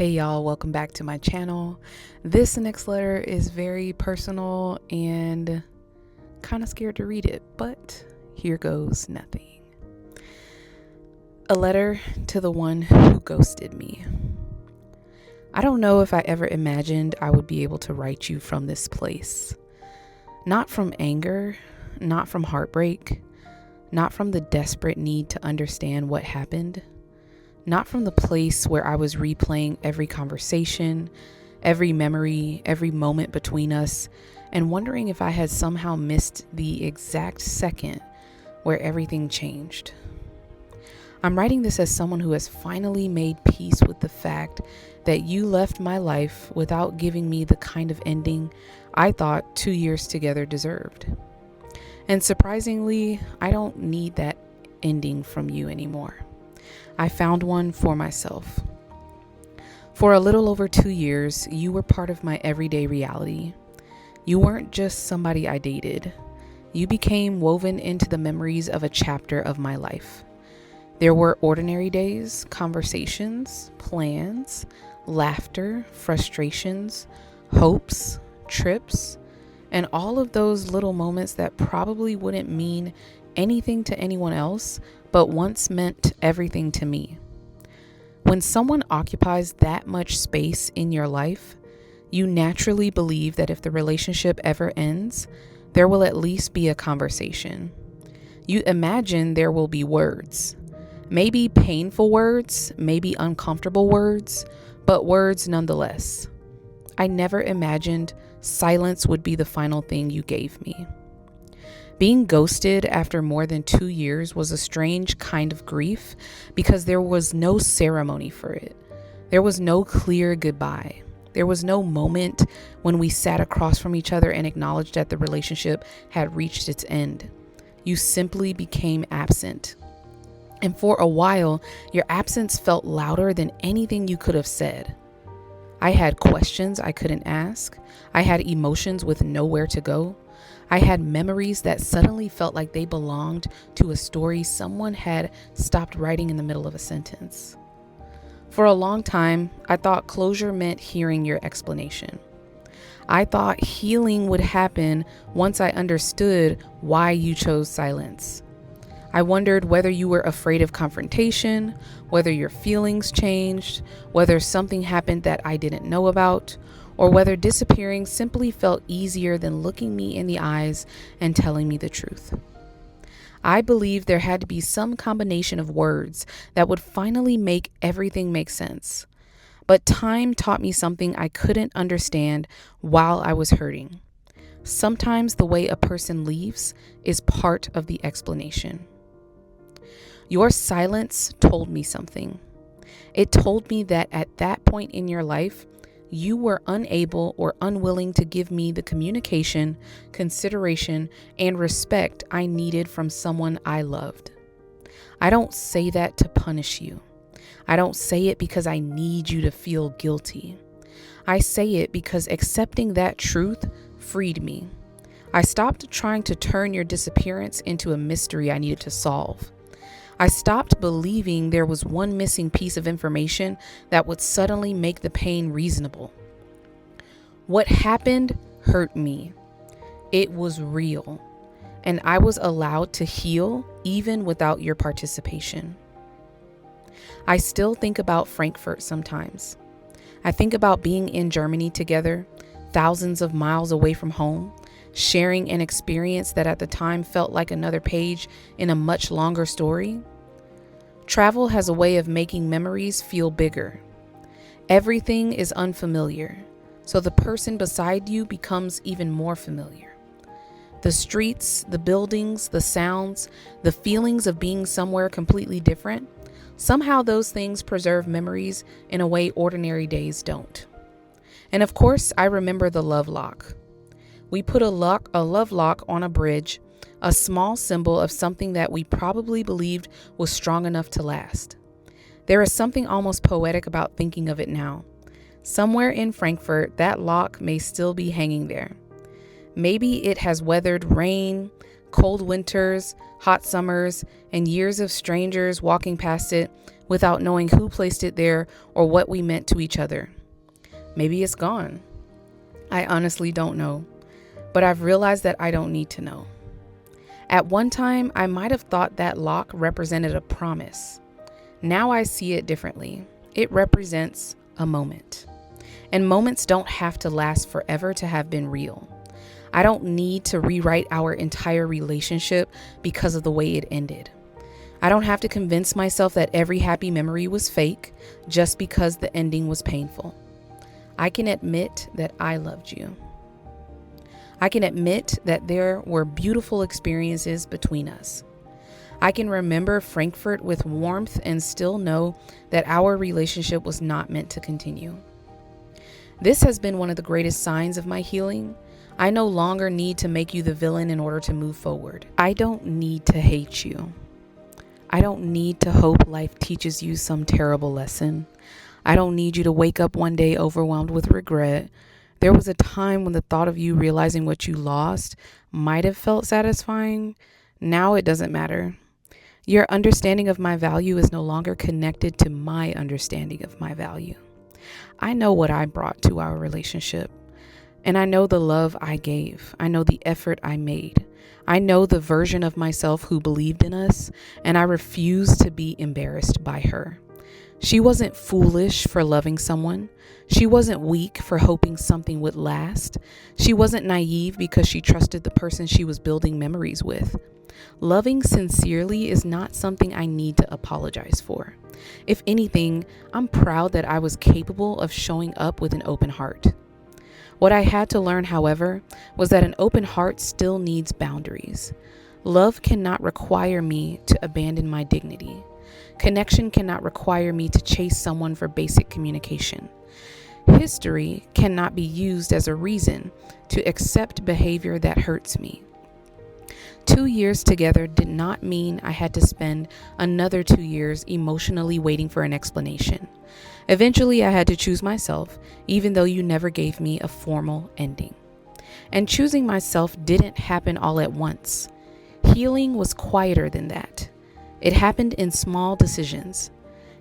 Hey y'all, welcome back to my channel. This next letter is very personal and kind of scared to read it, but here goes nothing. A letter to the one who ghosted me. I don't know if I ever imagined I would be able to write you from this place. Not from anger, not from heartbreak, not from the desperate need to understand what happened. Not from the place where I was replaying every conversation, every memory, every moment between us, and wondering if I had somehow missed the exact second where everything changed. I'm writing this as someone who has finally made peace with the fact that you left my life without giving me the kind of ending I thought 2 years together deserved. And surprisingly, I don't need that ending from you anymore. I found one for myself. For a little over 2 years, you were part of my everyday reality. You weren't just somebody I dated. You became woven into the memories of a chapter of my life. There were ordinary days, conversations, plans, laughter, frustrations, hopes, trips, and all of those little moments that probably wouldn't mean anything to anyone else, but once meant everything to me. When someone occupies that much space in your life, you naturally believe that if the relationship ever ends, there will at least be a conversation. You imagine there will be words. Maybe painful words, maybe uncomfortable words, but words nonetheless. I never imagined silence would be the final thing you gave me. Being ghosted after more than 2 years was a strange kind of grief because there was no ceremony for it. There was no clear goodbye. There was no moment when we sat across from each other and acknowledged that the relationship had reached its end. You simply became absent. And for a while, your absence felt louder than anything you could have said. I had questions I couldn't ask. I had emotions with nowhere to go. I had memories that suddenly felt like they belonged to a story someone had stopped writing in the middle of a sentence. For a long time, I thought closure meant hearing your explanation. I thought healing would happen once I understood why you chose silence. I wondered whether you were afraid of confrontation, whether your feelings changed, whether something happened that I didn't know about, or whether disappearing simply felt easier than looking me in the eyes and telling me the truth. I believed there had to be some combination of words that would finally make everything make sense. But time taught me something I couldn't understand while I was hurting. Sometimes the way a person leaves is part of the explanation. Your silence told me something. It told me that at that point in your life, you were unable or unwilling to give me the communication, consideration, and respect I needed from someone I loved. I don't say that to punish you. I don't say it because I need you to feel guilty. I say it because accepting that truth freed me. I stopped trying to turn your disappearance into a mystery I needed to solve. I stopped believing there was one missing piece of information that would suddenly make the pain reasonable. What happened hurt me. It was real, and I was allowed to heal even without your participation. I still think about Frankfurt sometimes. I think about being in Germany together, thousands of miles away from home, sharing an experience that at the time felt like another page in a much longer story. Travel has a way of making memories feel bigger. Everything is unfamiliar, so the person beside you becomes even more familiar. The streets, the buildings, the sounds, the feelings of being somewhere completely different, somehow those things preserve memories in a way ordinary days don't. And of course, I remember the love lock. We put a love lock on a bridge, a small symbol of something that we probably believed was strong enough to last. There is something almost poetic about thinking of it now. Somewhere in Frankfurt, that lock may still be hanging there. Maybe it has weathered rain, cold winters, hot summers, and years of strangers walking past it without knowing who placed it there or what we meant to each other. Maybe it's gone. I honestly don't know, but I've realized that I don't need to know. At one time, I might have thought that lock represented a promise. Now I see it differently. It represents a moment. And moments don't have to last forever to have been real. I don't need to rewrite our entire relationship because of the way it ended. I don't have to convince myself that every happy memory was fake just because the ending was painful. I can admit that I loved you. I can admit that there were beautiful experiences between us. I can remember Frankfurt with warmth and still know that our relationship was not meant to continue. This has been one of the greatest signs of my healing. I no longer need to make you the villain in order to move forward. I don't need to hate you. I don't need to hope life teaches you some terrible lesson. I don't need you to wake up one day overwhelmed with regret. There was a time when the thought of you realizing what you lost might have felt satisfying. Now it doesn't matter. Your understanding of my value is no longer connected to my understanding of my value. I know what I brought to our relationship, and I know the love I gave. I know the effort I made. I know the version of myself who believed in us, and I refuse to be embarrassed by her. She wasn't foolish for loving someone. She wasn't weak for hoping something would last. She wasn't naive because she trusted the person she was building memories with. Loving sincerely is not something I need to apologize for. If anything, I'm proud that I was capable of showing up with an open heart. What I had to learn, however, was that an open heart still needs boundaries. Love cannot require me to abandon my dignity. Connection cannot require me to chase someone for basic communication. History cannot be used as a reason to accept behavior that hurts me. 2 years together did not mean I had to spend another 2 years emotionally waiting for an explanation. Eventually, I had to choose myself, even though you never gave me a formal ending. And choosing myself didn't happen all at once. Healing was quieter than that. It happened in small decisions.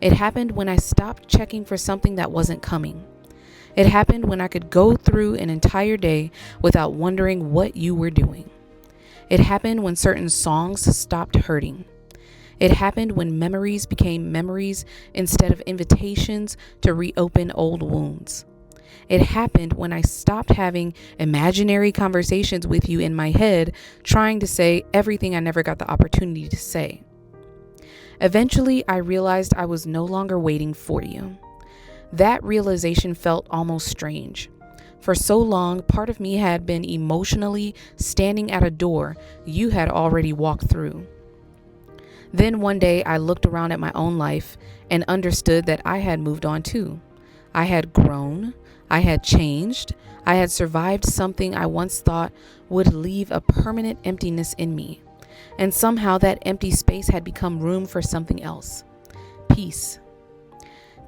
It happened when I stopped checking for something that wasn't coming. It happened when I could go through an entire day without wondering what you were doing. It happened when certain songs stopped hurting. It happened when memories became memories instead of invitations to reopen old wounds. It happened when I stopped having imaginary conversations with you in my head, trying to say everything I never got the opportunity to say. Eventually, I realized I was no longer waiting for you. That realization felt almost strange. For so long, part of me had been emotionally standing at a door you had already walked through. Then one day I looked around at my own life and understood that I had moved on too. I had grown, I had changed, I had survived something I once thought would leave a permanent emptiness in me. And somehow that empty space had become room for something else. Peace.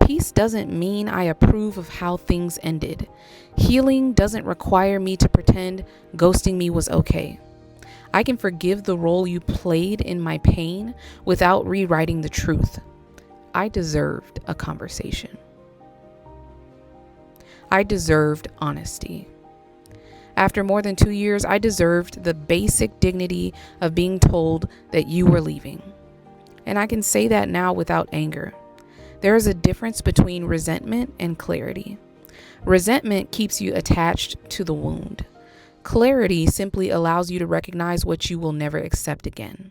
Peace doesn't mean I approve of how things ended. Healing doesn't require me to pretend ghosting me was okay. I can forgive the role you played in my pain without rewriting the truth. I deserved a conversation. I deserved honesty. After more than 2 years, I deserved the basic dignity of being told that you were leaving. And I can say that now without anger. There is a difference between resentment and clarity. Resentment keeps you attached to the wound. Clarity simply allows you to recognize what you will never accept again.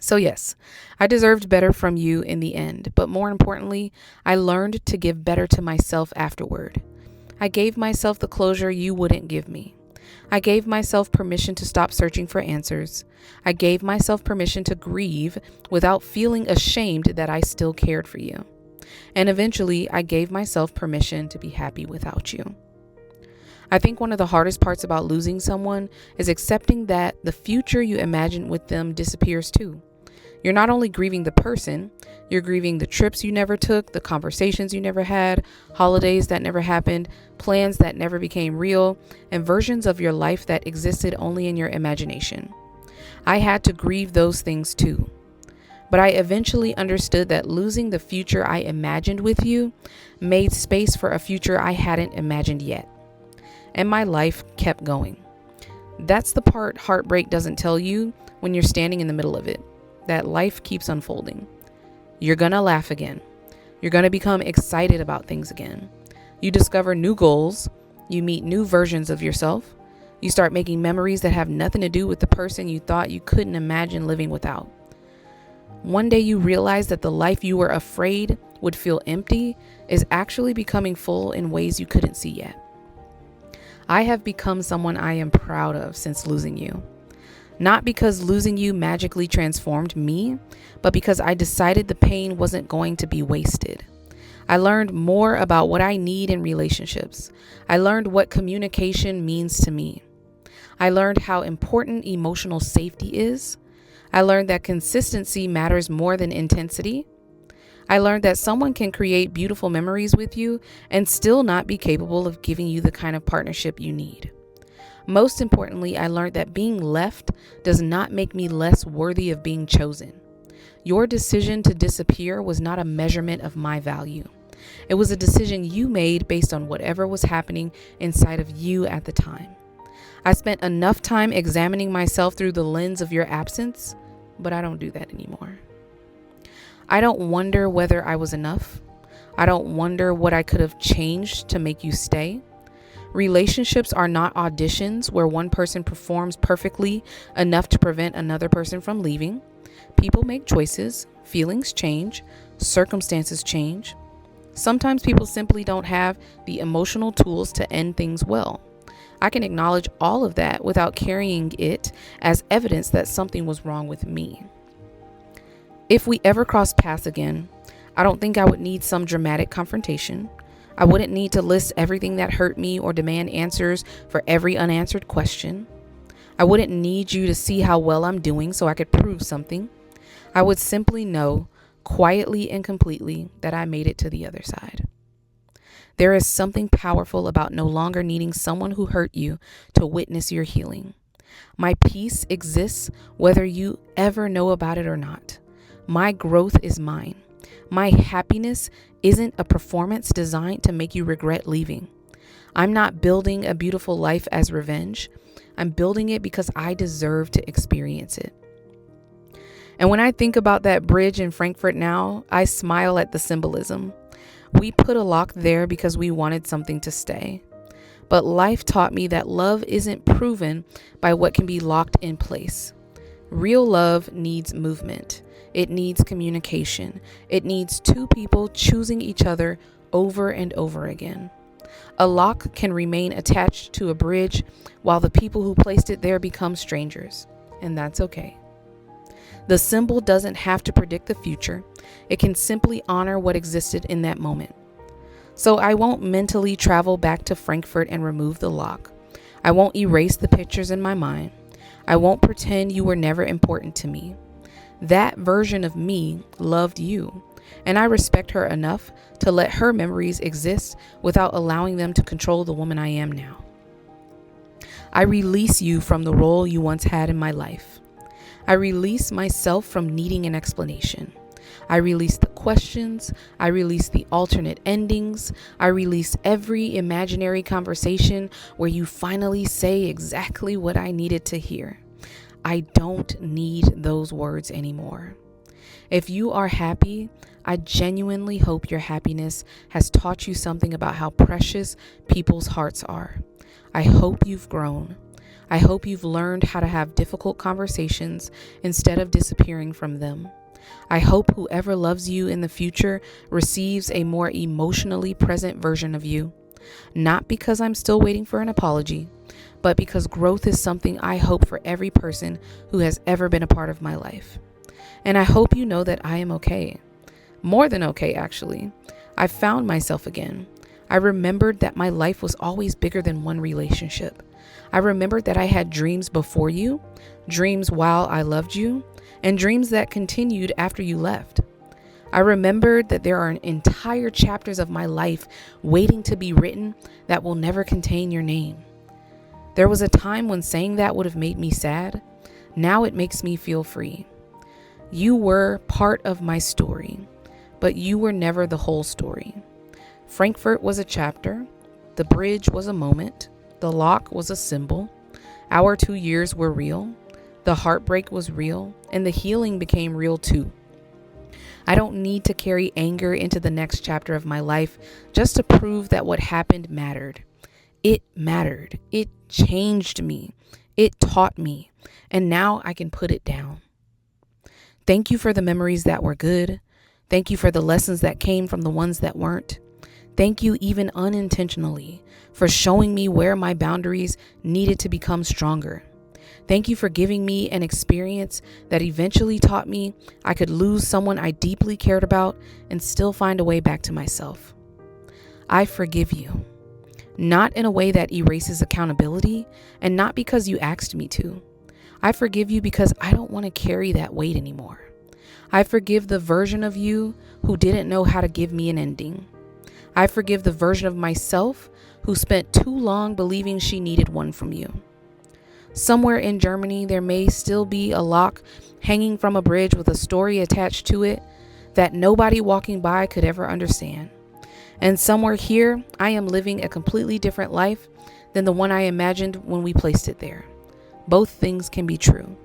So yes, I deserved better from you in the end, but more importantly, I learned to give better to myself afterward. I gave myself the closure you wouldn't give me. I gave myself permission to stop searching for answers. I gave myself permission to grieve without feeling ashamed that I still cared for you. And eventually, I gave myself permission to be happy without you. I think one of the hardest parts about losing someone is accepting that the future you imagined with them disappears too. You're not only grieving the person, you're grieving the trips you never took, the conversations you never had, holidays that never happened, plans that never became real, and versions of your life that existed only in your imagination. I had to grieve those things too. But I eventually understood that losing the future I imagined with you made space for a future I hadn't imagined yet. And my life kept going. That's the part heartbreak doesn't tell you when you're standing in the middle of it, that life keeps unfolding. You're gonna laugh again. You're gonna become excited about things again. You discover new goals. You meet new versions of yourself. You start making memories that have nothing to do with the person you thought you couldn't imagine living without. One day you realize that the life you were afraid would feel empty is actually becoming full in ways you couldn't see yet. I have become someone I am proud of since losing you. Not because losing you magically transformed me, but because I decided the pain wasn't going to be wasted. I learned more about what I need in relationships. I learned what communication means to me. I learned how important emotional safety is. I learned that consistency matters more than intensity. I learned that someone can create beautiful memories with you and still not be capable of giving you the kind of partnership you need. Most importantly, I learned that being left does not make me less worthy of being chosen. Your decision to disappear was not a measurement of my value. It was a decision you made based on whatever was happening inside of you at the time. I spent enough time examining myself through the lens of your absence, but I don't do that anymore. I don't wonder whether I was enough. I don't wonder what I could have changed to make you stay. Relationships are not auditions where one person performs perfectly enough to prevent another person from leaving. People make choices, feelings change, circumstances change. Sometimes people simply don't have the emotional tools to end things well. I can acknowledge all of that without carrying it as evidence that something was wrong with me. If we ever cross paths again, I don't think I would need some dramatic confrontation. I wouldn't need to list everything that hurt me or demand answers for every unanswered question. I wouldn't need you to see how well I'm doing so I could prove something. I would simply know, quietly and completely, that I made it to the other side. There is something powerful about no longer needing someone who hurt you to witness your healing. My peace exists whether you ever know about it or not. My growth is mine. My happiness isn't a performance designed to make you regret leaving. I'm not building a beautiful life as revenge. I'm building it because I deserve to experience it. And when I think about that bridge in Frankfurt now, I smile at the symbolism. We put a lock there because we wanted something to stay. But life taught me that love isn't proven by what can be locked in place. Real love needs movement. It needs communication. It needs two people choosing each other over and over again. A lock can remain attached to a bridge while the people who placed it there become strangers, and that's okay. The symbol doesn't have to predict the future. It can simply honor what existed in that moment. So I won't mentally travel back to Frankfurt and remove the lock. I won't erase the pictures in my mind. I won't pretend you were never important to me. That version of me loved you, and I respect her enough to let her memories exist without allowing them to control the woman I am now. I release you from the role you once had in my life. I release myself from needing an explanation. I release the questions. I release the alternate endings. I release every imaginary conversation where you finally say exactly what I needed to hear. I don't need those words anymore. If you are happy, I genuinely hope your happiness has taught you something about how precious people's hearts are. I hope you've grown. I hope you've learned how to have difficult conversations instead of disappearing from them. I hope whoever loves you in the future receives a more emotionally present version of you. Not because I'm still waiting for an apology, but because growth is something I hope for every person who has ever been a part of my life. And I hope you know that I am okay. More than okay, actually. I found myself again. I remembered that my life was always bigger than one relationship. I remembered that I had dreams before you, dreams while I loved you, and dreams that continued after you left. I remembered that there are entire chapters of my life waiting to be written that will never contain your name. There was a time when saying that would have made me sad. Now it makes me feel free. You were part of my story, but you were never the whole story. Frankfurt was a chapter. The bridge was a moment. The lock was a symbol. Our 2 years were real. The heartbreak was real, and the healing became real too. I don't need to carry anger into the next chapter of my life just to prove that what happened mattered. It mattered. It changed me. It taught me. And now I can put it down. Thank you for the memories that were good. Thank you for the lessons that came from the ones that weren't. Thank you, even unintentionally, for showing me where my boundaries needed to become stronger. Thank you for giving me an experience that eventually taught me I could lose someone I deeply cared about and still find a way back to myself. I forgive you, not in a way that erases accountability, and not because you asked me to. I forgive you because I don't want to carry that weight anymore. I forgive the version of you who didn't know how to give me an ending. I forgive the version of myself who spent too long believing she needed one from you. Somewhere in Germany, there may still be a lock hanging from a bridge with a story attached to it that nobody walking by could ever understand. And somewhere here, I am living a completely different life than the one I imagined when we placed it there. Both things can be true.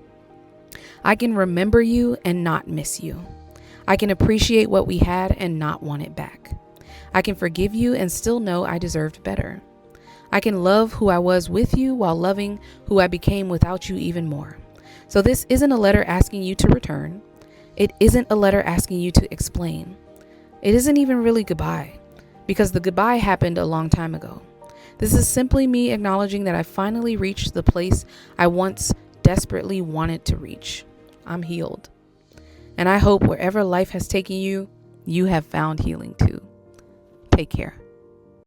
I can remember you and not miss you. I can appreciate what we had and not want it back. I can forgive you and still know I deserved better. I can love who I was with you while loving who I became without you even more. So this isn't a letter asking you to return. It isn't a letter asking you to explain. It isn't even really goodbye, because the goodbye happened a long time ago. This is simply me acknowledging that I finally reached the place I once desperately wanted to reach. I'm healed. And I hope wherever life has taken you, you have found healing too. Take care.